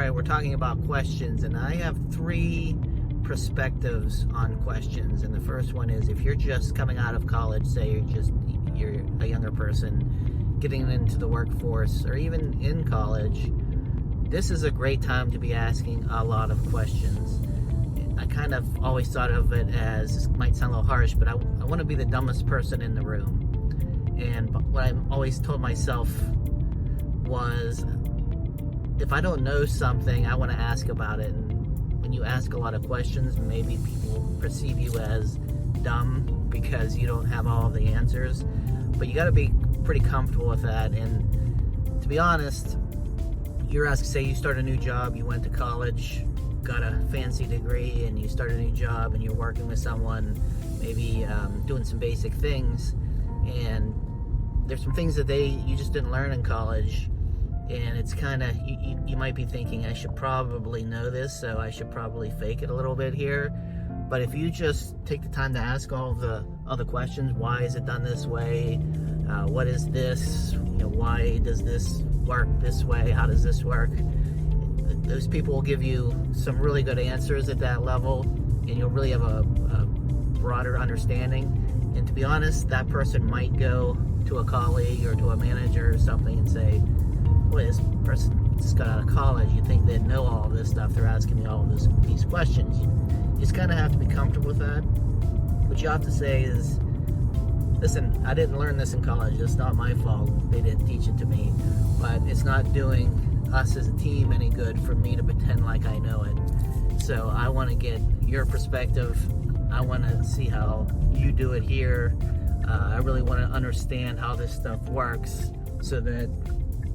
right, we're talking about questions, and I have three perspectives on questions. And the first one is, if you're just coming out of college, say you're a younger person getting into the workforce, or even in college, this is a great time to be asking a lot of questions. I kind of always thought of it as, this might sound a little harsh, but I want to be the dumbest person in the room. And what I always told myself was, if I don't know something, I want to ask about it. And when you ask a lot of questions, maybe people perceive you as dumb because you don't have all of the answers. But you got to be pretty comfortable with that. And to be honest, you're asked, say you start a new job, you went to college, got a fancy degree, and you start a new job and you're working with someone, maybe doing some basic things, and there's some things that you just didn't learn in college, and it's kind of, you might be thinking, I should probably know this, so I should probably fake it a little bit here. But if you just take the time to ask all the other questions, why is it done this way? What is this? Why does this work this way? How does this work? Those people will give you some really good answers at that level, and you'll really have a broader understanding. And to be honest, that person might go to a colleague or to a manager or something and say, boy, this person just got out of college. You'd think they'd know all of this stuff. They're asking me all of these questions. You just kind of have to be comfortable with that. What you have to say is, listen, I didn't learn this in college. It's not my fault. They didn't teach it to me. But it's not doing us as a team any good for me to pretend like I know it. So I want to get your perspective. I want to see how you do it here. I really want to understand how this stuff works so that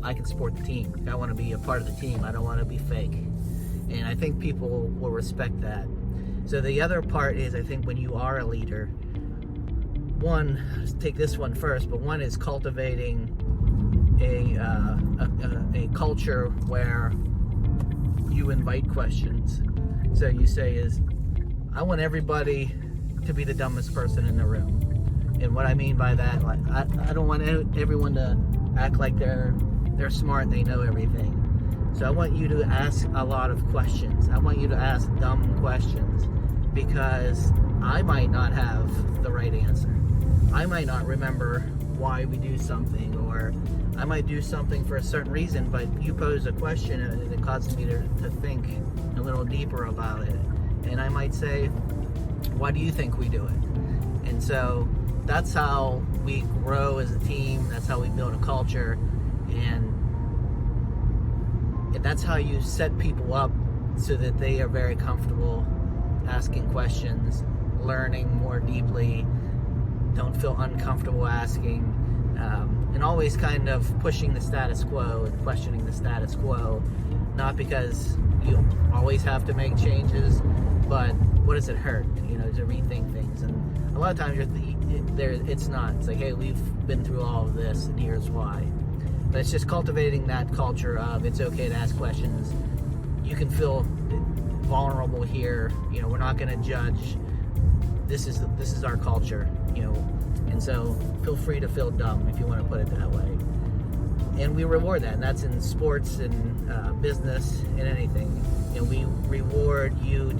I can support the team. I want to be a part of the team. I don't want to be fake. And I think people will respect that. So the other part is, I think when you are a leader, one, let's take this one first, but one is cultivating a culture where you invite questions. So you say is, I want everybody to be the dumbest person in the room. And what I mean by that, like, I don't want everyone to act like they're smart and they know everything. So I want you to ask a lot of questions. I want you to ask dumb questions, because I might not have the right answer. I might not remember why we do something, or I might do something for a certain reason, but you pose a question and it causes me to think a little deeper about it. And I might say, why do you think we do it? And so that's how we grow as a team. That's how we build a culture. And that's how you set people up so that they are very comfortable asking questions, learning more deeply, don't feel uncomfortable asking, and always kind of pushing the status quo and questioning the status quo. Not because you always have to make changes, but what does it hurt, to rethink things. And a lot of times it's not. It's like, hey, we've been through all of this and here's why. But it's just cultivating that culture of, it's okay to ask questions. You can feel vulnerable here. We're not going to judge. This is our culture, and so feel free to feel dumb, if you want to put it that way. And we reward that, and that's in sports and business and anything. We reward you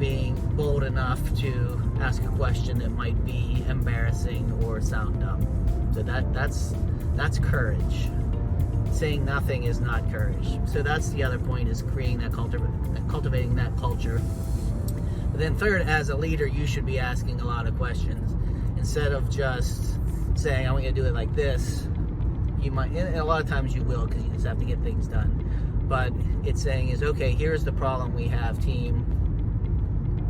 being bold enough to ask a question that might be embarrassing or sound dumb. So that's courage. Saying nothing is not courage. So that's the other point, is creating that cultivating that culture. But then third, as a leader, you should be asking a lot of questions. Instead of just saying, I'm going to do it like this, you might, and a lot of times you will, because you just have to get things done. But it's saying is, okay, here's the problem we have, team.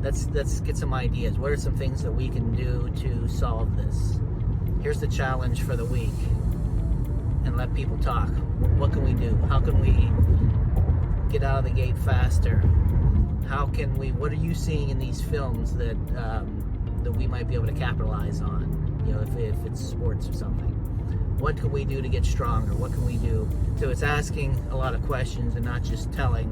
Let's get some ideas. What are some things that we can do to solve this? Here's the challenge for the week. And let people talk. What can we do? How can we get out of the gate faster? What are you seeing in these films that we might be able to capitalize on? If it's sports or something. What can we do to get stronger? What can we do? So it's asking a lot of questions and not just telling.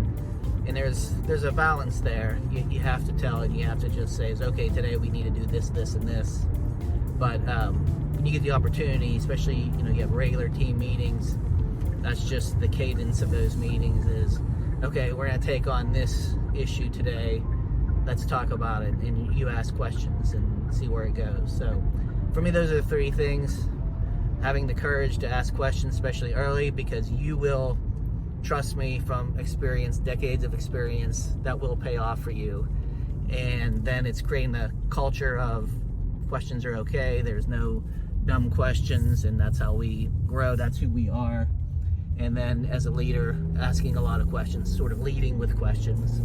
And there's a balance there. You have to tell, and you have to just say, okay, today we need to do this, this, and this. But when you get the opportunity, especially you have regular team meetings, that's just the cadence of those meetings is, okay, we're going to take on this issue today. Let's talk about it. And you ask questions and see where it goes. So for me, those are the three things. Having the courage to ask questions, especially early, because you will, trust me from experience, decades of experience, that will pay off for you. And then it's creating the culture of questions are okay. There's no dumb questions, and that's how we grow. That's who we are. And then as a leader, asking a lot of questions, sort of leading with questions.